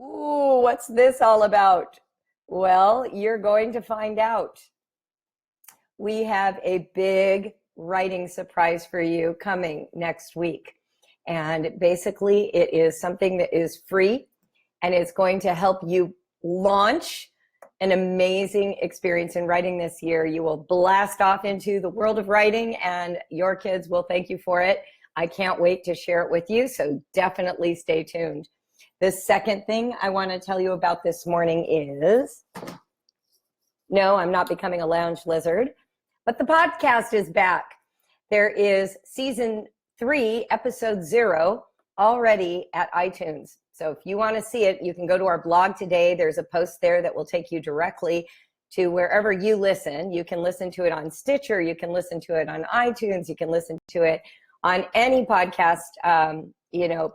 Ooh, what's this all about? Well, you're going to find out. We have a big writing surprise for you coming next week. And basically, it is something that is free and it's going to help you launch an amazing experience in writing this year. You will blast off into the world of writing and your kids will thank you for it. I can't wait to share it with you, so definitely stay tuned. The second thing I want to tell you about this morning is, no, I'm not becoming a lounge lizard, but the podcast is back. There is season 3, episode 0, already at iTunes. So if you want to see it, you can go to our blog today. There's a post there that will take you directly to wherever you listen. You can listen to it on Stitcher. You can listen to it on iTunes. You can listen to it on any podcast,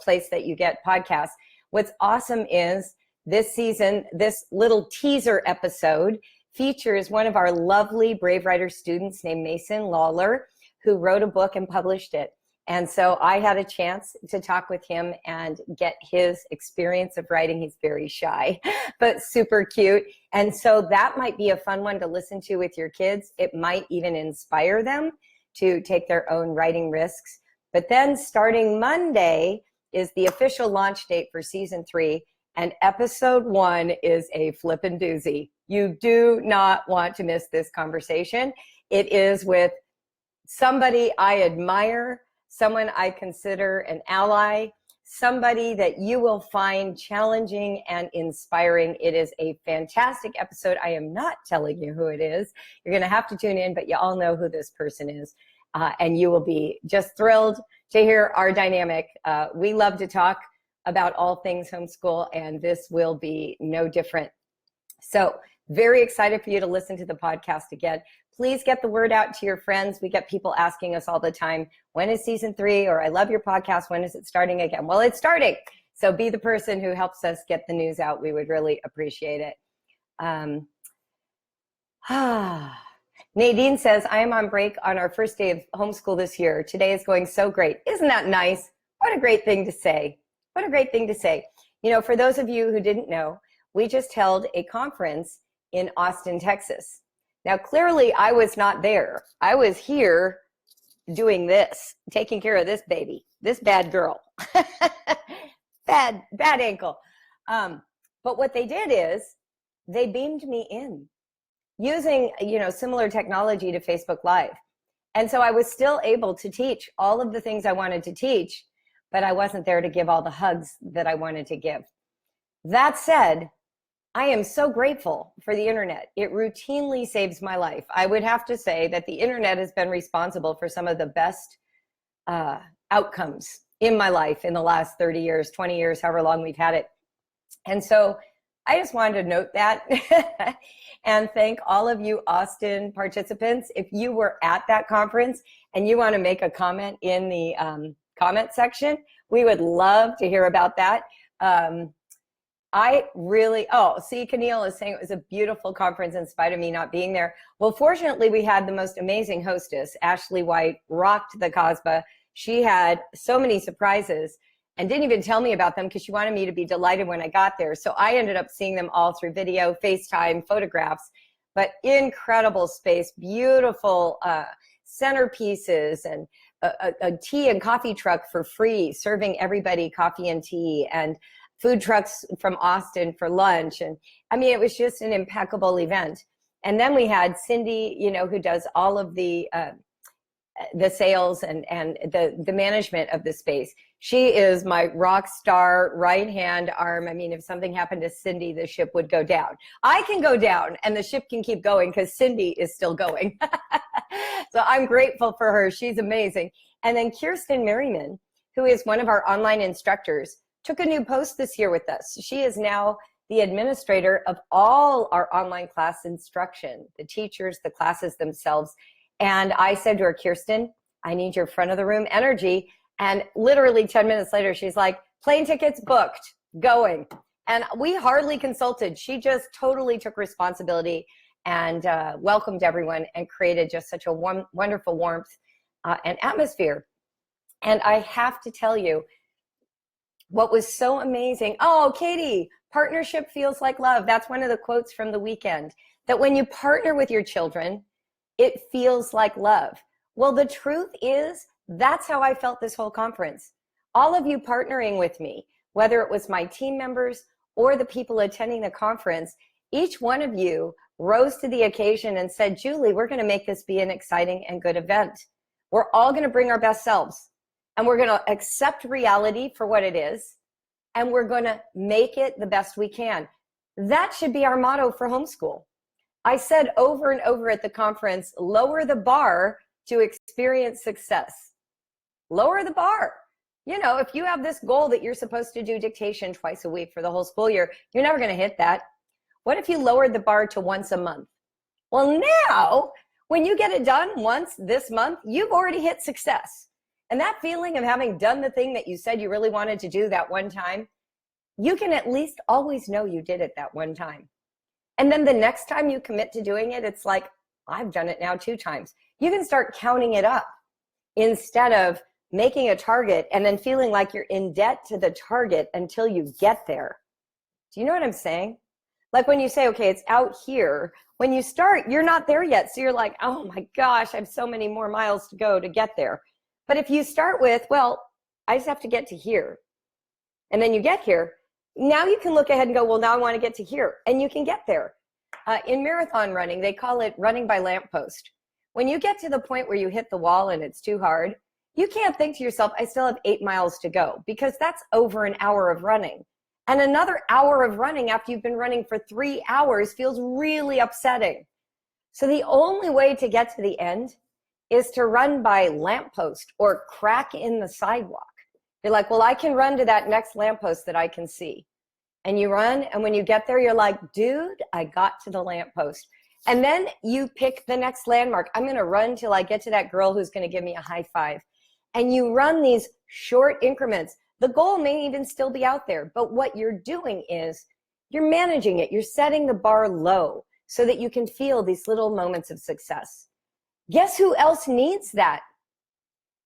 place that you get podcasts. What's awesome is this season, this little teaser episode features one of our lovely Brave Writer students named Mason Lawler, who wrote a book and published it. And so I had a chance to talk with him and get his experience of writing. He's very shy, but super cute. And so that might be a fun one to listen to with your kids. It might even inspire them to take their own writing risks. But then starting Monday is the official launch date for season 3. And episode 1 is a flippin' doozy. You do not want to miss this conversation. It is with somebody I admire, someone I consider an ally, somebody that you will find challenging and inspiring. It is a fantastic episode. I am not telling you who it is. You're going to have to tune in, but you all know who this person is. And you will be just thrilled to hear our dynamic. We love to talk about all things homeschool, and this will be no different. So very excited for you to listen to the podcast again. Please get the word out to your friends. We get people asking us all the time, when is season 3? Or I love your podcast. When is it starting again? Well, it's starting. So be the person who helps us get the news out. We would really appreciate it. Nadine says, I am on break on our first day of homeschool this year. Today is going so great. Isn't that nice? What a great thing to say. What a great thing to say. You know, for those of you who didn't know, we just held a conference in Austin, Texas. Now, clearly I was not there. I was here doing this, taking care of this baby, this bad girl, bad ankle. But what they did is they beamed me in using, similar technology to Facebook Live. And so I was still able to teach all of the things I wanted to teach, but I wasn't there to give all the hugs that I wanted to give. That said, I am so grateful for the internet. It routinely saves my life. I would have to say that the internet has been responsible for some of the best outcomes in my life in the last 30 years, 20 years, however long we've had it. And so I just wanted to note that and thank all of you Austin participants. If you were at that conference and you want to make a comment in the comment section, we would love to hear about that. Camille is saying it was a beautiful conference in spite of me not being there. Well, fortunately, we had the most amazing hostess. Ashley White rocked the Casbah. She had so many surprises and didn't even tell me about them because she wanted me to be delighted when I got there. So I ended up seeing them all through video, FaceTime, photographs, but incredible space, beautiful centerpieces, and a tea and coffee truck for free, serving everybody coffee and tea, and food trucks from Austin for lunch. And I mean, it was just an impeccable event. And then we had Cindy, who does all of the sales and the management of the space. She is my rock star right-hand arm. I mean, if something happened to Cindy, the ship would go down. I can go down and the ship can keep going because Cindy is still going. So I'm grateful for her. She's amazing. And then Kirsten Merriman, who is one of our online instructors, took a new post this year with us. She is now the administrator of all our online class instruction, the teachers, the classes themselves. And I said to her, Kirsten, I need your front of the room energy. And literally 10 minutes later, she's like, plane tickets booked, going. And we hardly consulted. She just totally took responsibility and welcomed everyone and created just such a wonderful warmth and atmosphere. And I have to tell you, What was so amazing, oh, Katie, partnership feels like love. That's one of the quotes from the weekend, that when you partner with your children, it feels like love. Well, the truth is, that's how I felt this whole conference. All of you partnering with me, whether it was my team members or the people attending the conference, each one of you rose to the occasion and said, Julie, we're going to make this be an exciting and good event. We're all going to bring our best selves, and we're going to accept reality for what it is, and we're going to make it the best we can. That should be our motto for homeschool. I said over and over at the conference, lower the bar to experience success. Lower the bar. You know, if you have this goal that you're supposed to do dictation twice a week for the whole school year, you're never going to hit that. What if you lowered the bar to once a month? Well, now, when you get it done once this month, you've already hit success. And that feeling of having done the thing that you said you really wanted to do that one time, you can at least always know you did it that one time. And then the next time you commit to doing it, it's like, I've done it now 2 times. You can start counting it up instead of making a target and then feeling like you're in debt to the target until you get there. Do you know what I'm saying? Like when you say, okay, it's out here, when you start, you're not there yet. So you're like, oh my gosh, I have so many more miles to go to get there. But if you start with, well, I just have to get to here, and then you get here, now you can look ahead and go, well, now I want to get to here, and you can get there. In marathon running, they call it running by lamppost. When you get to the point where you hit the wall and it's too hard, you can't think to yourself, I still have 8 miles to go, because that's over an hour of running. And another hour of running after you've been running for 3 hours feels really upsetting. So the only way to get to the end is to run by lamppost or crack in the sidewalk. You're like, well, I can run to that next lamppost that I can see. And you run, and when you get there, you're like, dude, I got to the lamppost. And then you pick the next landmark. I'm going to run till I get to that girl who's going to give me a high five. And you run these short increments. The goal may even still be out there, but what you're doing is you're managing it. You're setting the bar low so that you can feel these little moments of success. Guess who else needs that?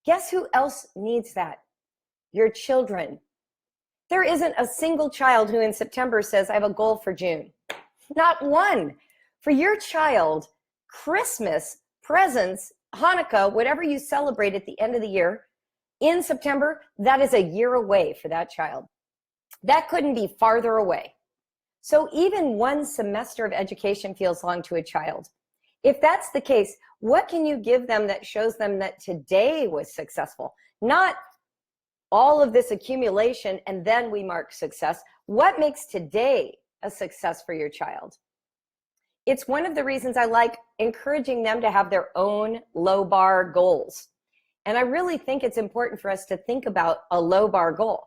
Guess who else needs that? Your children. There isn't a single child who in September says, I have a goal for June. Not one. For your child, Christmas, presents, Hanukkah, whatever you celebrate at the end of the year, in September, that is a year away for that child. That couldn't be farther away. So even one semester of education feels long to a child. If that's the case, what can you give them that shows them that today was successful? Not all of this accumulation and then we mark success. What makes today a success for your child? It's one of the reasons I like encouraging them to have their own low bar goals. And I really think it's important for us to think about a low bar goal.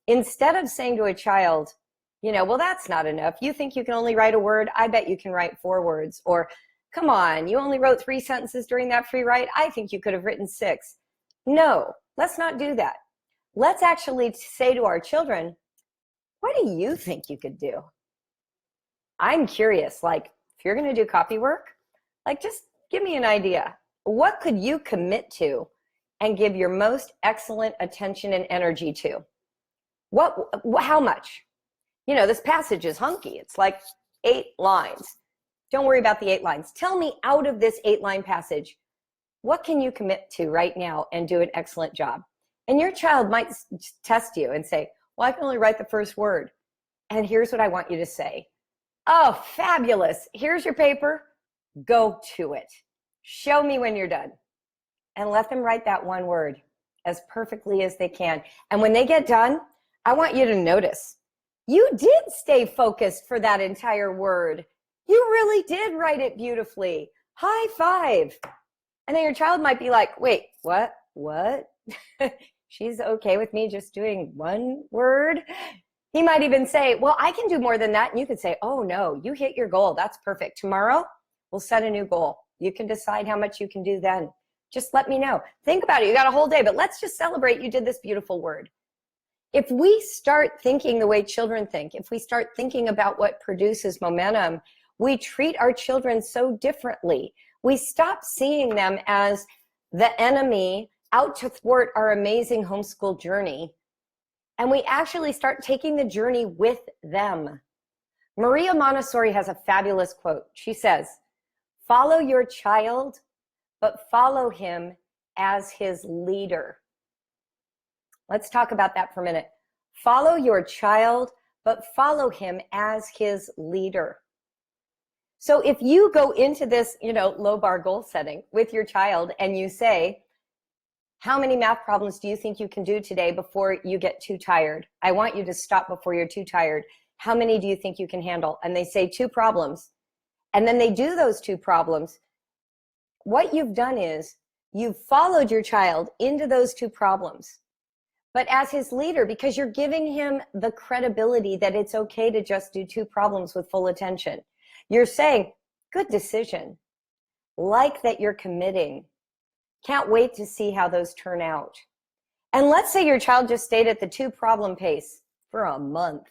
Instead of saying to a child, you know, well, that's not enough. You think you can only write a word? I bet you can write 4 words. Or, come on, you only wrote 3 sentences during that free write. I think you could have written 6. No, let's not do that. Let's actually say to our children, what do you think you could do? I'm curious, like, if you're going to do copy work, like, just give me an idea. What could you commit to and give your most excellent attention and energy to? How much? You know, this passage is hunky. It's like 8 lines. Don't worry about the 8 lines. Tell me, out of this 8-line passage, what can you commit to right now and do an excellent job? And your child might test you and say, well, I can only write the first word. And here's what I want you to say. Oh, fabulous. Here's your paper. Go to it. Show me when you're done. And let them write that one word as perfectly as they can. And when they get done, I want you to notice, you did stay focused for that entire word. You really did write it beautifully. High five. And then your child might be like, wait, what? She's okay with me just doing one word? He might even say, well, I can do more than that. And you could say, oh no, you hit your goal. That's perfect. Tomorrow, we'll set a new goal. You can decide how much you can do then. Just let me know. Think about it. You got a whole day, but let's just celebrate you did this beautiful word. If we start thinking the way children think, if we start thinking about what produces momentum, we treat our children so differently. We stop seeing them as the enemy out to thwart our amazing homeschool journey. and we actually start taking the journey with them. Maria Montessori has a fabulous quote. She says, "Follow your child, but follow him as his leader." Let's talk about that for a minute. Follow your child, but follow him as his leader. So if you go into this, low bar goal setting with your child and you say, how many math problems do you think you can do today before you get too tired? I want you to stop before you're too tired. How many do you think you can handle? And they say 2 problems. And then they do those 2 problems. What you've done is you've followed your child into those 2 problems. But as his leader, because you're giving him the credibility that it's okay to just do 2 problems with full attention. You're saying, good decision. Like that you're committing. Can't wait to see how those turn out. And let's say your child just stayed at the 2 problem pace for a month.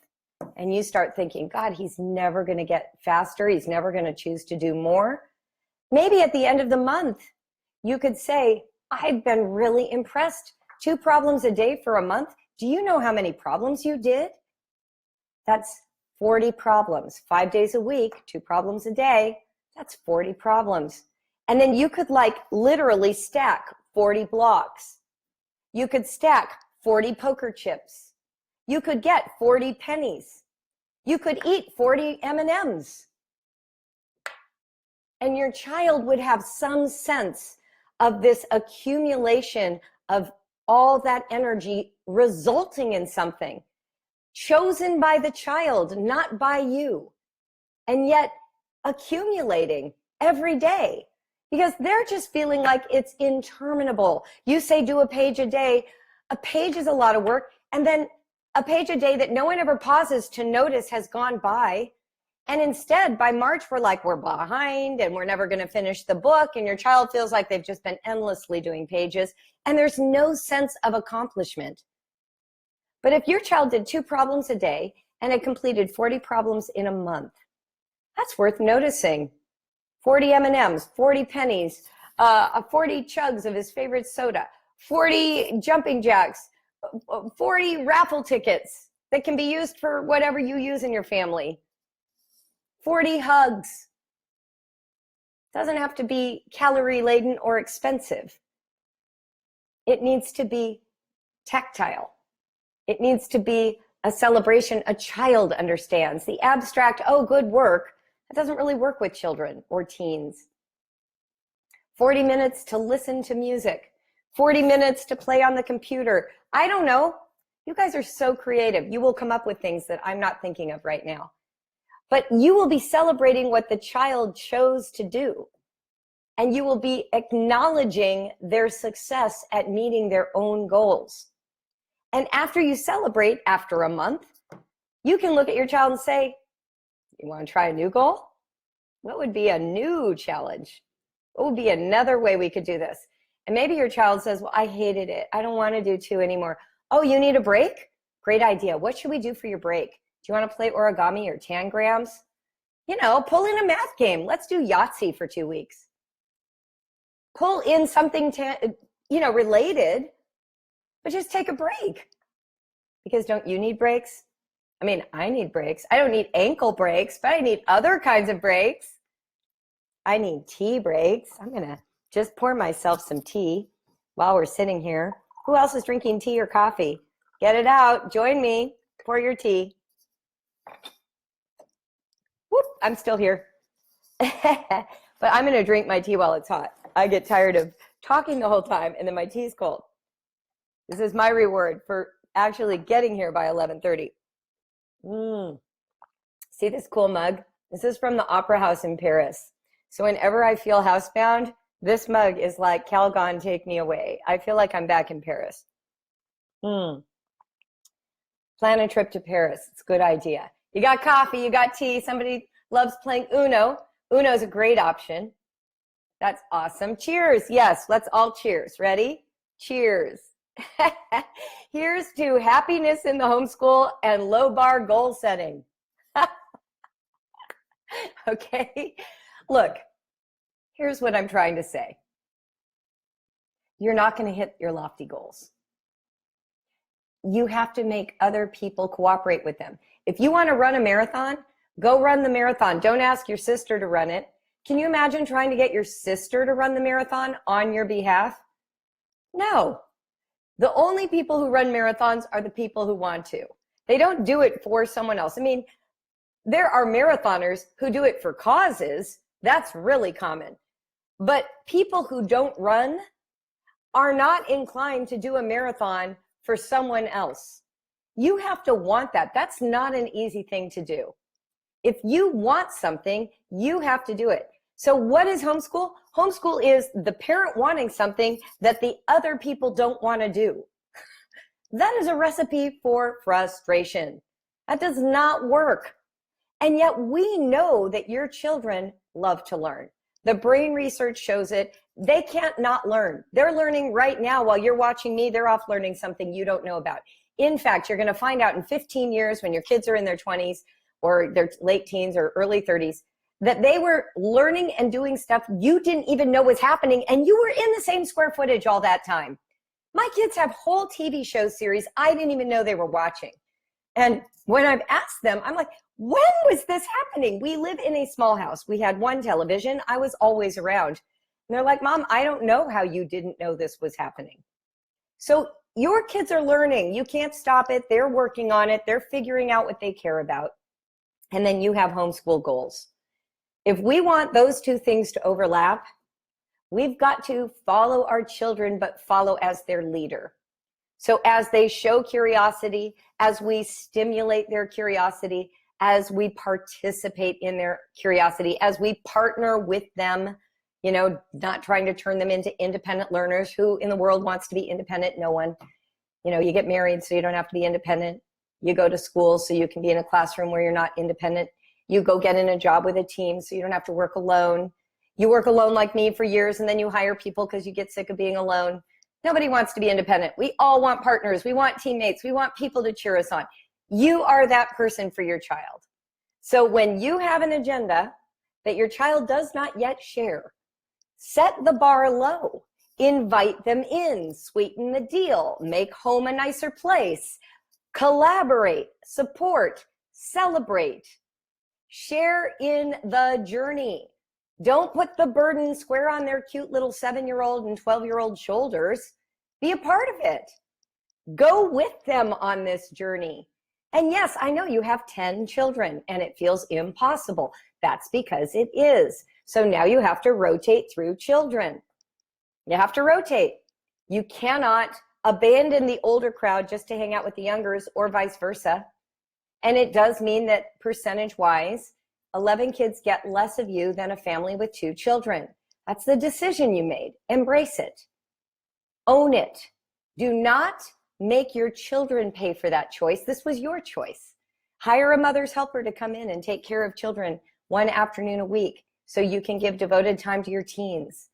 And you start thinking, God, he's never going to get faster. He's never going to choose to do more. Maybe at the end of the month, you could say, I've been really impressed. 2 problems a day for a month. Do you know how many problems you did? That's 40 problems. 5 days a week, 2 problems a day. That's 40 problems. And then you could literally stack 40 blocks. You could stack 40 poker chips. You could get 40 pennies. You could eat 40 M&Ms. And your child would have some sense of this accumulation of all that energy resulting in something chosen by the child, not by you, and yet accumulating every day because they're just feeling like it's interminable. You say do a page a day. A page is a lot of work, and then a page a day that no one ever pauses to notice has gone by. And instead, by March, we're behind and we're never going to finish the book. And your child feels like they've just been endlessly doing pages. And there's no sense of accomplishment. But if your child did 2 problems a day and had completed 40 problems in a month, that's worth noticing. 40 M&Ms, 40 pennies, 40 chugs of his favorite soda, 40 jumping jacks, 40 raffle tickets that can be used for whatever you use in your family. 40 hugs. Doesn't have to be calorie laden or expensive. It needs to be tactile. It needs to be a celebration a child understands. The abstract, oh, good work, that doesn't really work with children or teens. 40 minutes to listen to music. 40 minutes to play on the computer. I don't know. You guys are so creative. You will come up with things that I'm not thinking of right now. But you will be celebrating what the child chose to do. And you will be acknowledging their success at meeting their own goals. And after you celebrate, after a month, you can look at your child and say, you want to try a new goal? What would be a new challenge? What would be another way we could do this? And maybe your child says, well, I hated it. I don't want to do 2 anymore. Oh, you need a break? Great idea. What should we do for your break? Do you want to play origami or tangrams? Pull in a math game. Let's do Yahtzee for 2 weeks. Pull in something, related, but just take a break. Because don't you need breaks? I mean, I need breaks. I don't need ankle breaks, but I need other kinds of breaks. I need tea breaks. I'm going to just pour myself some tea while we're sitting here. Who else is drinking tea or coffee? Get it out. Join me. Pour your tea. Whoop, I'm still here. But I'm going to drink my tea while it's hot. I get tired of talking the whole time, and then my tea's cold. This is my reward for actually getting here by 11:30. See this cool mug? This is from the Opera House in Paris. So whenever I feel housebound, this mug is like, Calgon, take me away. I feel like I'm back in Paris. Plan a trip to Paris. It's a good idea. You got coffee, you got tea. Somebody loves playing Uno. Uno is a great option. That's awesome. Cheers. Yes, let's all cheers. Ready? Cheers. Here's to happiness in the homeschool and low bar goal setting. Okay. Look, here's what I'm trying to say. You're not going to hit your lofty goals. you have to make other people cooperate with them. If you want to run a marathon, go run the marathon. Don't ask your sister to run it. Can you imagine trying to get your sister to run the marathon on your behalf? No. The only people who run marathons are the people who want to. They don't do it for someone else. I mean, there are marathoners who do it for causes. That's really common. But people who don't run are not inclined to do a marathon for someone else. You have to want that. That's not an easy thing to do. If you want something, you have to do it. So what is homeschool? Homeschool is the parent wanting something that the other people don't want to do. That is a recipe for frustration. That does not work. And yet we know that your children love to learn. The brain research shows it. They can't not learn. They're learning right now while you're watching me. They're off learning something you don't know about. In fact, you're going to find out in 15 years when your kids are in their 20s or their late teens or early 30s, that they were learning and doing stuff you didn't even know was happening, and you were in the same square footage all that time. My kids have whole TV show series I didn't even know they were watching. And when I've asked them, I'm like, when was this happening? We live in a small house. We had one television. I was always around. And they're like, Mom, I don't know how you didn't know this was happening. So your kids are learning. You can't stop it. They're working on it. They're figuring out what they care about. And then you have homeschool goals. If we want those two things to overlap, we've got to follow our children, but follow as their leader. So as they show curiosity, as we stimulate their curiosity, as we participate in their curiosity, as we partner with them, not trying to turn them into independent learners. Who in the world wants to be independent? No one. You get married so you don't have to be independent. You go to school so you can be in a classroom where you're not independent. You go get in a job with a team so you don't have to work alone. You work alone like me for years, and then you hire people because you get sick of being alone. Nobody wants to be independent. We all want partners. We want teammates. We want people to cheer us on. You are that person for your child. So when you have an agenda that your child does not yet share, set the bar low. Invite them in. Sweeten the deal. Make home a nicer place. Collaborate. Support. Celebrate. Share in the journey. Don't put the burden square on their cute little 7-year-old and 12-year-old shoulders. Be a part of it. Go with them on this journey. And yes, I know you have 10 children and it feels impossible. That's because it is. So now you have to rotate through children. You have to rotate. You cannot abandon the older crowd just to hang out with the youngers or vice versa. And it does mean that percentage-wise, 11 kids get less of you than a family with 2 children. That's the decision you made. Embrace it. Own it. Do not make your children pay for that choice. This was your choice. Hire a mother's helper to come in and take care of children one afternoon a week so you can give devoted time to your teens.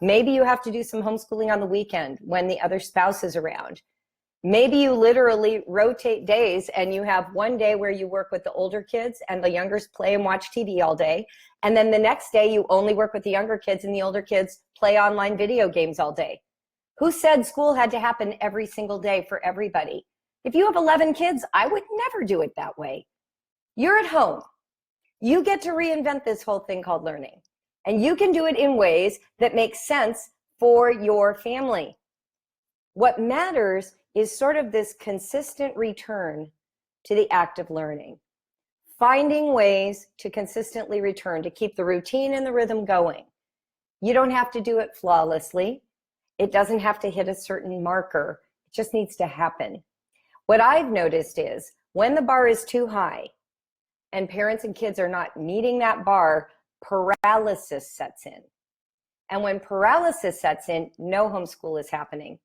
Maybe you have to do some homeschooling on the weekend when the other spouse is around. Maybe you literally rotate days and you have one day where you work with the older kids and the youngers play and watch TV all day. And then the next day you only work with the younger kids and the older kids play online video games all day. Who said school had to happen every single day for everybody? If you have 11 kids, I would never do it that way. You're at home. You get to reinvent this whole thing called learning. And you can do it in ways that make sense for your family. What matters is sort of this consistent return to the act of learning. Finding ways to consistently return, to keep the routine and the rhythm going. You don't have to do it flawlessly. It doesn't have to hit a certain marker. It just needs to happen. What I've noticed is when the bar is too high and parents and kids are not meeting that bar, paralysis sets in. And when paralysis sets in, no homeschool is happening.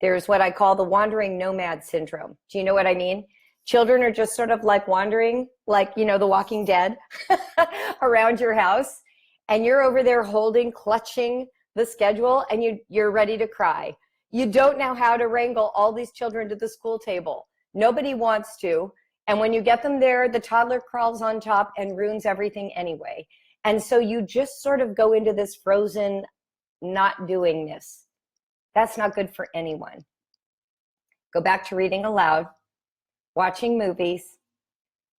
There's what I call the wandering nomad syndrome. Do you know what I mean? Children are just sort of like wandering, like, The Walking Dead around your house. And you're over there clutching the schedule, and you're ready to cry. You don't know how to wrangle all these children to the school table. Nobody wants to. And when you get them there, the toddler crawls on top and ruins everything anyway. And so you just sort of go into this frozen not doingness. That's not good for anyone. Go back to reading aloud, watching movies,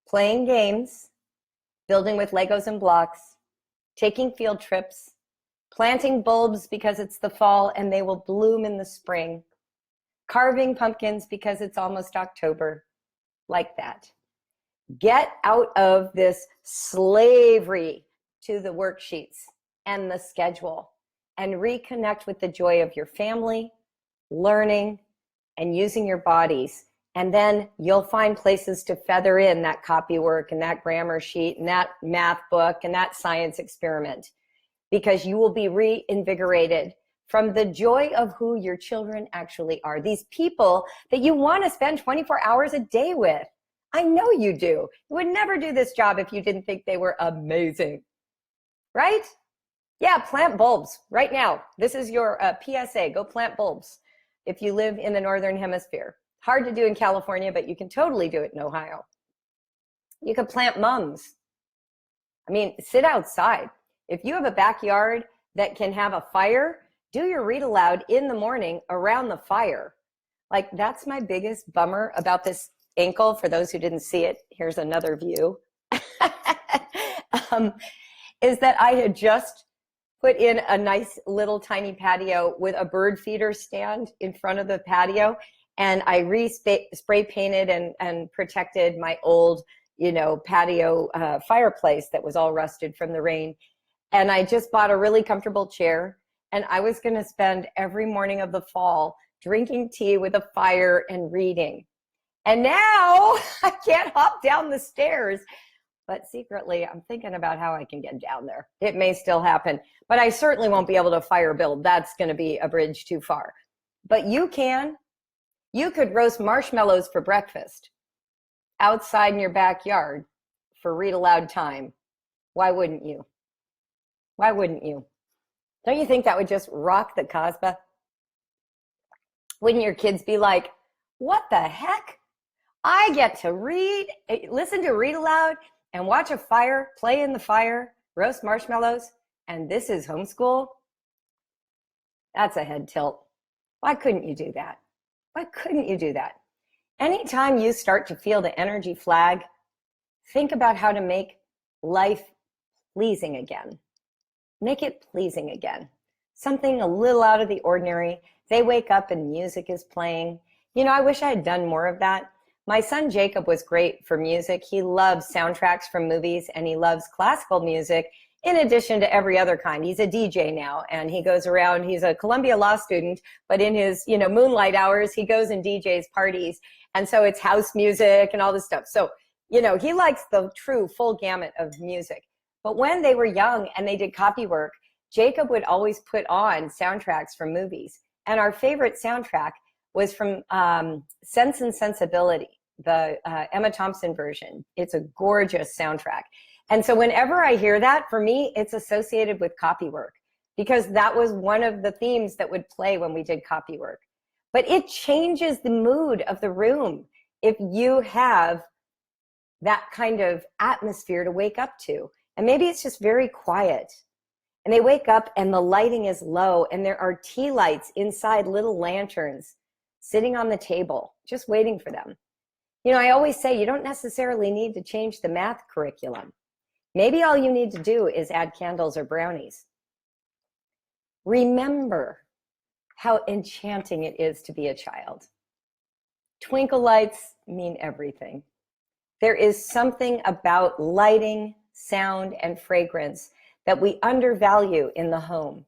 playing games, building with Legos and blocks, taking field trips, planting bulbs because it's the fall and they will bloom in the spring, carving pumpkins because it's almost October, like that. Get out of this slavery to the worksheets and the schedule and reconnect with the joy of your family, learning, and using your bodies. And then you'll find places to feather in that copy work and that grammar sheet and that math book and that science experiment, because you will be reinvigorated from the joy of who your children actually are. These people that you want to spend 24 hours a day with. I know you do. You would never do this job if you didn't think they were amazing, right? Yeah, plant bulbs right now. This is your PSA. Go plant bulbs if you live in the Northern Hemisphere. Hard to do in California, but you can totally do it in Ohio. You can plant mums. I mean, sit outside. If you have a backyard that can have a fire, do your read aloud in the morning around the fire. Like, that's my biggest bummer about this ankle. For those who didn't see it, here's another view. Is that I had just put in a nice little tiny patio with a bird feeder stand in front of the patio. And I spray painted and protected my old, patio fireplace that was all rusted from the rain. And I just bought a really comfortable chair. And I was going to spend every morning of the fall drinking tea with a fire and reading. And now I can't hop down the stairs. But secretly, I'm thinking about how I can get down there. It may still happen, but I certainly won't be able to fire build. That's going to be a bridge too far. But you can. You could roast marshmallows for breakfast outside in your backyard for read aloud time. Why wouldn't you? Why wouldn't you? Don't you think that would just rock the Casbah? Wouldn't your kids be like, what the heck? I get to listen to read aloud and watch a fire, play in the fire, roast marshmallows, and this is homeschool? That's a head tilt. Why couldn't you do that? Why couldn't you do that? Anytime you start to feel the energy flag, think about how to make life pleasing again. Make it pleasing again. Something a little out of the ordinary. They wake up and music is playing. I wish I had done more of that. My son Jacob was great for music. He loves soundtracks from movies and he loves classical music in addition to every other kind. He's a DJ now and he goes around, he's a Columbia Law student, but in his, moonlight hours, he goes and DJs parties. And so it's house music and all this stuff. So, he likes the true full gamut of music. But when they were young and they did copy work, Jacob would always put on soundtracks from movies. And our favorite soundtrack was from Sense and Sensibility, the Emma Thompson version. It's a gorgeous soundtrack. And so whenever I hear that, for me, it's associated with copy work because that was one of the themes that would play when we did copy work. But it changes the mood of the room if you have that kind of atmosphere to wake up to. And maybe it's just very quiet. And they wake up and the lighting is low and there are tea lights inside little lanterns sitting on the table, just waiting for them. I always say you don't necessarily need to change the math curriculum. Maybe all you need to do is add candles or brownies. Remember how enchanting it is to be a child. Twinkle lights mean everything. There is something about lighting, sound, and fragrance that we undervalue in the home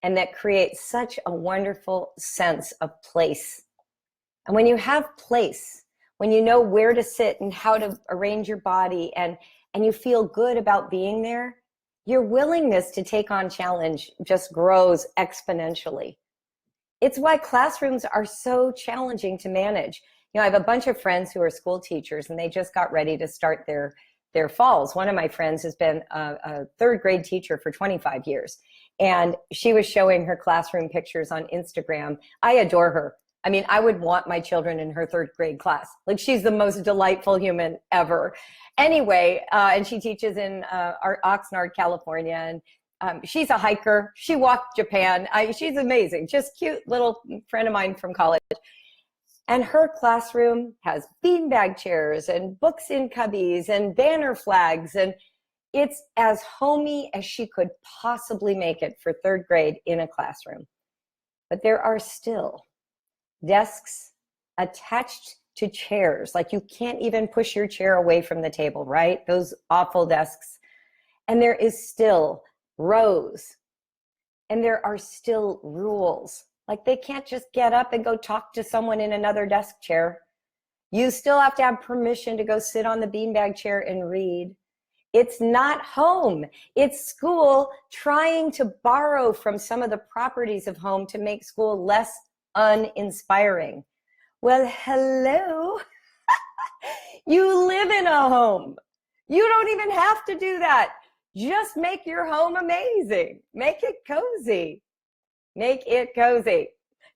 and that creates such a wonderful sense of place. And when you have place, when you know where to sit and how to arrange your body and you feel good about being there, your willingness to take on challenge just grows exponentially. It's why classrooms are so challenging to manage. I have a bunch of friends who are school teachers and they just got ready to start their falls. One of my friends has been a third grade teacher for 25 years. And she was showing her classroom pictures on Instagram. I adore her. I mean, I would want my children in her third grade class. Like, she's the most delightful human ever. Anyway, and she teaches in Oxnard, California. And she's a hiker. She walked Japan. She's amazing. Just cute little friend of mine from college. And her classroom has beanbag chairs and books in cubbies and banner flags. And it's as homey as she could possibly make it for third grade in a classroom. But there are still desks attached to chairs. Like you can't even push your chair away from the table, right? Those awful desks. And there is still rows. And there are still rules. Like they can't just get up and go talk to someone in another desk chair. You still have to have permission to go sit on the beanbag chair and read. It's not home. It's school trying to borrow from some of the properties of home to make school less uninspiring. Well, hello. You live in a home. You don't even have to do that. Just make your home amazing. Make it cozy. Make it cozy.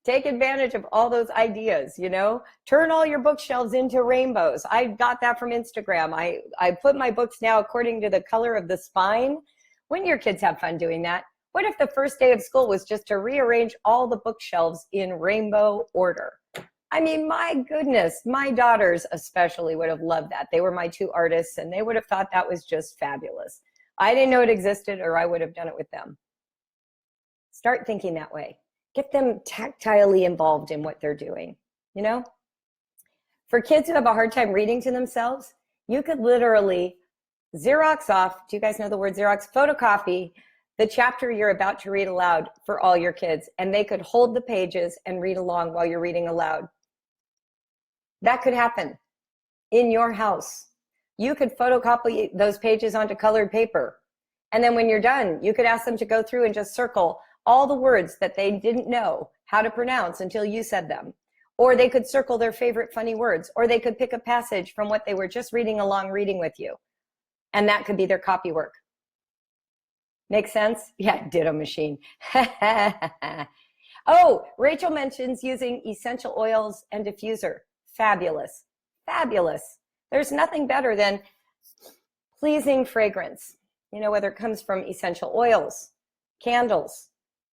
Take advantage of all those ideas, you know? Turn all your bookshelves into rainbows. I got that from Instagram. I put my books now according to the color of the spine. Wouldn't your kids have fun doing that? What if the first day of school was just to rearrange all the bookshelves in rainbow order? I mean, my goodness, my daughters especially would have loved that. They were my two artists and they would have thought that was just fabulous. I didn't know it existed or I would have done it with them. Start thinking that way. Get them tactilely involved in what they're doing, you know? For kids who have a hard time reading to themselves, you could literally Xerox off, do you guys know the word Xerox? Photocopy the chapter you're about to read aloud for all your kids, and they could hold the pages and read along while you're reading aloud. That could happen in your house. You could photocopy those pages onto colored paper. And then when you're done, you could ask them to go through and just circle all the words that they didn't know how to pronounce until you said them. Or they could circle their favorite funny words, or they could pick a passage from what they were just reading along reading with you. And that could be their copy work. Make sense? Yeah, ditto machine. Oh, Rachel mentions using essential oils and diffuser. Fabulous, fabulous. There's nothing better than pleasing fragrance, you know, whether it comes from essential oils, candles,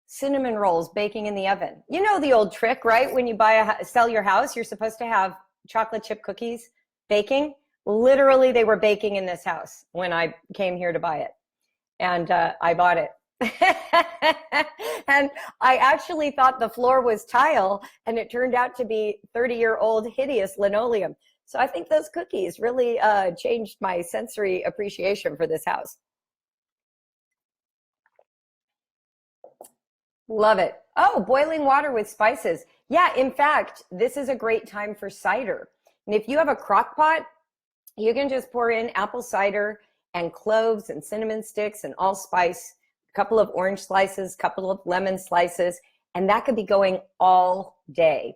cinnamon rolls baking in the oven. You know the old trick, right? When you sell your house, you're supposed to have chocolate chip cookies baking. Literally, they were baking in this house when I came here to buy it. And I bought it. And I actually thought the floor was tile, and it turned out to be 30-year-old hideous linoleum. So I think those cookies really changed my sensory appreciation for this house. Love it. Oh, boiling water with spices. Yeah, in fact, this is a great time for cider. And if you have a crock pot, you can just pour in apple cider and cloves and cinnamon sticks and allspice, a couple of orange slices, a couple of lemon slices, and that could be going all day.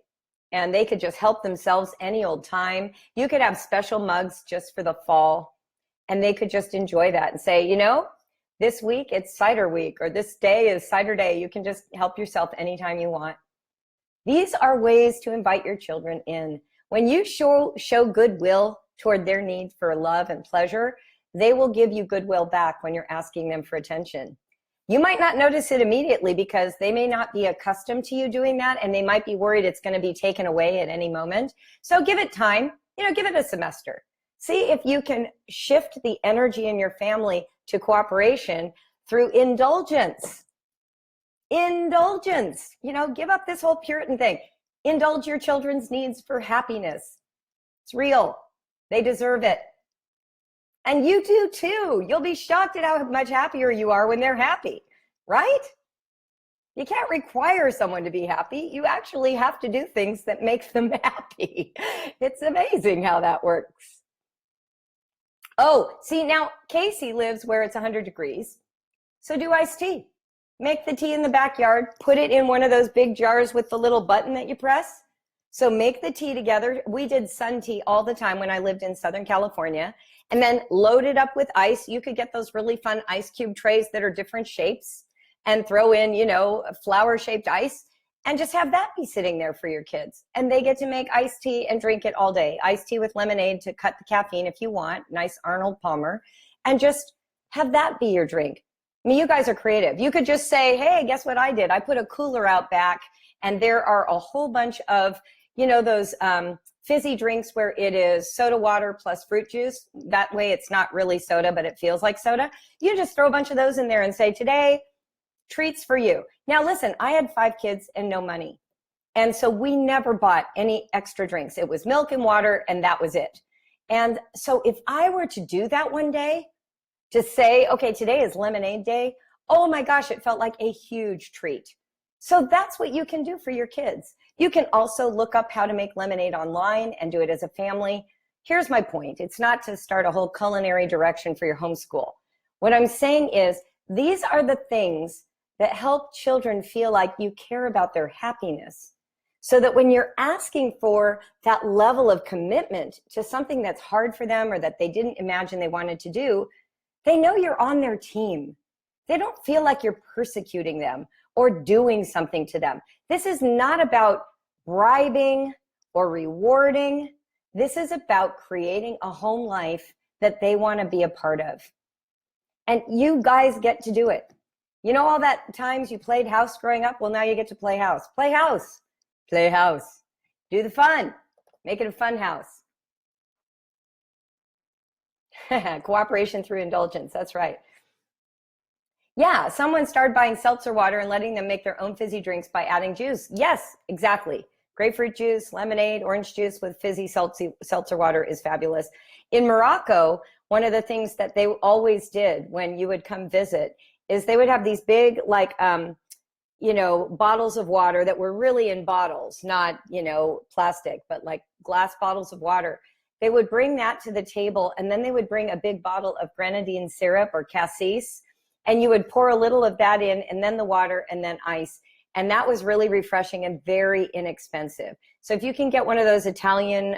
And they could just help themselves any old time. You could have special mugs just for the fall, and they could just enjoy that and say, you know, this week it's cider week, or this day is cider day. You can just help yourself anytime you want. These are ways to invite your children in. When you show goodwill toward their need for love and pleasure, they will give you goodwill back when you're asking them for attention. You might not notice it immediately because they may not be accustomed to you doing that, and they might be worried it's going to be taken away at any moment. So give it time, you know, give it a semester. See if you can shift the energy in your family to cooperation through indulgence. Indulgence, you know, give up this whole Puritan thing. Indulge your children's needs for happiness. It's real. They deserve it. And you do too. You'll be shocked at how much happier you are when they're happy, right? You can't require someone to be happy. You actually have to do things that make them happy. It's amazing how that works. Oh, see, now Casey lives where it's 100 degrees. So do iced tea. Make the tea in the backyard. Put it in one of those big jars with the little button that you press. So make the tea together. We did sun tea all the time when I lived in Southern California. And then load it up with ice. You could get those really fun ice cube trays that are different shapes and throw in, you know, flower-shaped ice and just have that be sitting there for your kids. And they get to make iced tea and drink it all day. Iced tea with lemonade to cut the caffeine if you want. Nice Arnold Palmer. And just have that be your drink. I mean, you guys are creative. You could just say, hey, guess what I did? I put a cooler out back, and there are a whole bunch of, you know, those fizzy drinks where it is soda water plus fruit juice. That way it's not really soda, but it feels like soda. You just throw a bunch of those in there and say, today, treats for you. Now, listen, I had 5 kids and no money. And so we never bought any extra drinks. It was milk and water, and that was it. And so if I were to do that one day, to say, okay, today is lemonade day, oh my gosh, it felt like a huge treat. So that's what you can do for your kids. You can also look up how to make lemonade online and do it as a family. Here's my point. It's not to start a whole culinary direction for your homeschool. What I'm saying is these are the things that help children feel like you care about their happiness, so that when you're asking for that level of commitment to something that's hard for them or that they didn't imagine they wanted to do, they know you're on their team. They don't feel like you're persecuting them or doing something to them. This is not about bribing or rewarding. This is about creating a home life that they want to be a part of. And you guys get to do it. You know all that times you played house growing up? Well, now you get to play house. Play house. Play house. Do the fun. Make it a fun house. Cooperation through indulgence. That's right. Yeah, someone started buying seltzer water and letting them make their own fizzy drinks by adding juice. Yes, exactly. Grapefruit juice, lemonade, orange juice with fizzy seltzer water is fabulous. In Morocco, one of the things that they always did when you would come visit is they would have these big, like, you know, bottles of water that were really in bottles, not, you know, plastic, but like glass bottles of water. They would bring that to the table, and then they would bring a big bottle of grenadine syrup or cassis, and you would pour a little of that in, and then the water, and then ice. And that was really refreshing and very inexpensive. So if you can get one of those Italian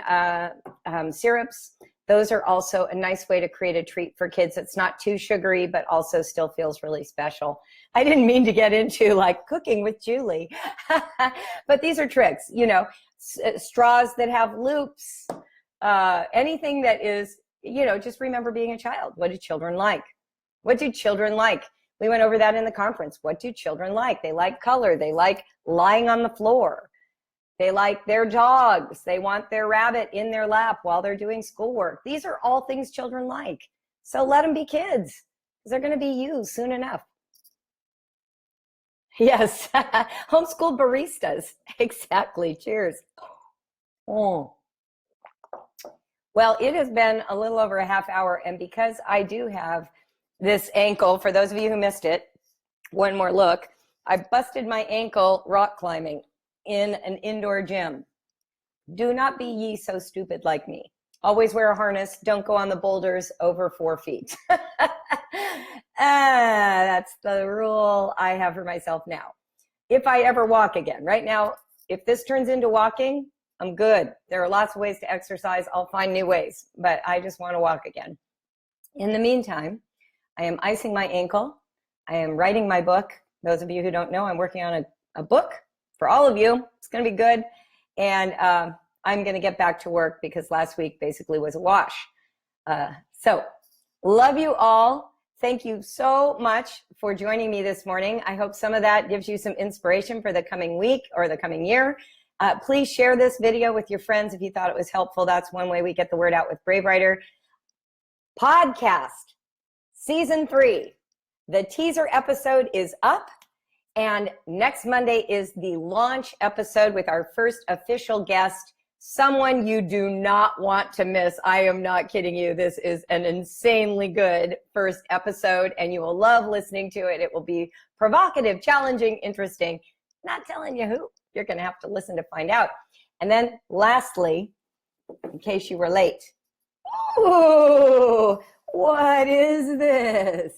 syrups, those are also a nice way to create a treat for kids that's not too sugary, but also still feels really special. I didn't mean to get into like cooking with Julie, but these are tricks, you know, straws that have loops, anything that is, you know, just remember being a child. What do children like? What do children like? We went over that in the conference. What do children like? They like color. They like lying on the floor. They like their dogs. They want their rabbit in their lap while they're doing schoolwork. These are all things children like. So let them be kids, because they're going to be you soon enough. Yes, homeschool baristas. Exactly. Cheers. Oh. Well, it has been a little over a half hour, and because I do have this ankle, for those of you who missed it, one more look, I busted my ankle rock climbing in an indoor gym. Do not be ye so stupid like me. Always wear a harness. Don't go on the boulders over 4 feet. That's the rule I have for myself now. If I ever walk again, right now, if this turns into walking, I'm good. There are lots of ways to exercise. I'll find new ways, but I just want to walk again. In the meantime, I am icing my ankle. I am writing my book. Those of you who don't know, I'm working on a book for all of you. It's going to be good. And I'm going to get back to work because last week basically was a wash. So love you all. Thank you so much for joining me this morning. I hope some of that gives you some inspiration for the coming week or the coming year. Please share this video with your friends if you thought it was helpful. That's one way we get the word out with Brave Writer. Podcast, Season 3. The teaser episode is up, and next Monday is the launch episode with our first official guest, someone you do not want to miss. I am not kidding you. This is an insanely good first episode, and you will love listening to it. It will be provocative, challenging, interesting. Not telling you who. You're going to have to listen to find out. And then lastly, in case you were late, ooh, what is this?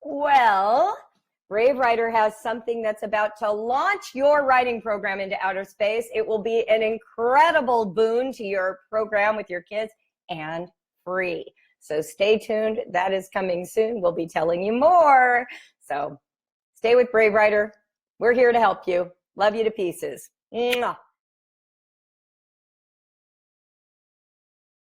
Well, Brave Writer has something that's about to launch your writing program into outer space. It will be an incredible boon to your program with your kids and free. So stay tuned. That is coming soon. We'll be telling you more. So stay with Brave Writer. We're here to help you. Love you to pieces. Mwah.